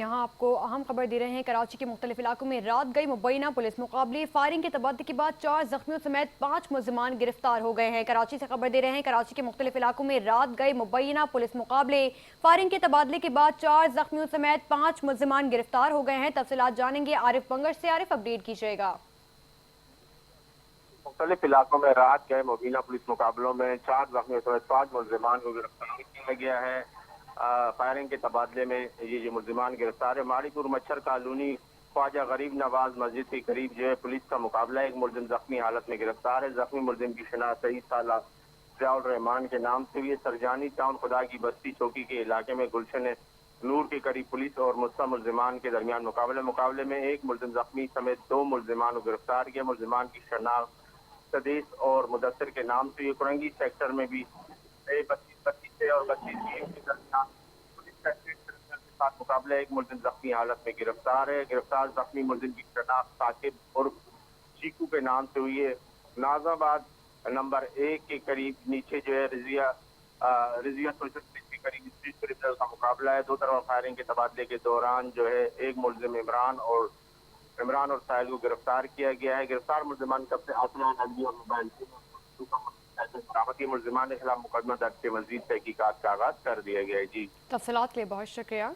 यहाँ आपको अहम खबर दे रहे हैं। कराची के मुख्तलिफ इलाकों में रात गई मुबैना पुलिस मुकाबले फायरिंग के तबादले के बाद 4 जख्मियों समेत 5 मुलजिमान गिरफ्तार हो गए हैं। कराची से खबर दे रहे हैं। कराची के मुख्तलिफ इलाकों में रात गए मुबैना पुलिस मुकाबले फायरिंग के तबादले के बाद 4 जख्मियों समेत 5 मुलजिमान गिरफ्तार हो गए हैं। तफसीलात जानेंगे आरिफ बंगश से। आरिफ, अपडेट कीजिएगा। मुख्तलिफ इलाकों में रात गए मुबीना पुलिस मुकाबलों में 4 जख्मियों समेत 5 मुलजिमान को गिरफ्तार किया गया है। फायरिंग के तबादले में ये जो मुलजिमान गिरफ्तार है, माड़ीपुर मच्छर कॉलोनी ख्वाजा गरीब नवाज मस्जिद के करीब जो है पुलिस का मुकाबला। एक मुलजिम जख्मी हालत में गिरफ्तार है। जख्मी मुलजिम की शिनाख्त 23 साल जियाउर रहमान के नाम से हुई है। सरजानी टाउन खुदा की बस्ती चौकी के इलाके में गुलशन नूर के करीब पुलिस और मुस्ता मुलजिमान के दरमियान मुकाबले में एक मुलजिम जख्मी समेत 2 मुलजिमान को गिरफ्तार किया। मुलजिमान की शनाख्त सदेश और मुदस्सिर के नाम से। ये कुरंगी सेक्टर में भी 32 और 32 के दरमियान पुलिस का के साथ मुकाबला। एक मुलजिम जख्मी हालत में गिरफ्तार है। गिरफ्तार जख्मी मुलजिम की शनाख्त साकिब और चीकू के नाम से हुई है। नाजाबाद नंबर 1 के करीब नीचे जो है रिजिया सोशल पुलिस के करीब स्ट्रीट क्रिमिनल का मुकाबला है। दो तरफा फायरिंग के तबादले के दौरान जो है एक मुलजिम इमरान और साहिल को गिरफ्तार किया गया है। गिरफ्तार मुलजिमान कब से आसमान नकदी और मोबाइल बरामद किए। मुलजिमान के खिलाफ मुकदमा दर्ज के मजीद तहकीकात का आगाज कर दिया गया है। जी, तफसीलात के लिए बहुत शुक्रिया।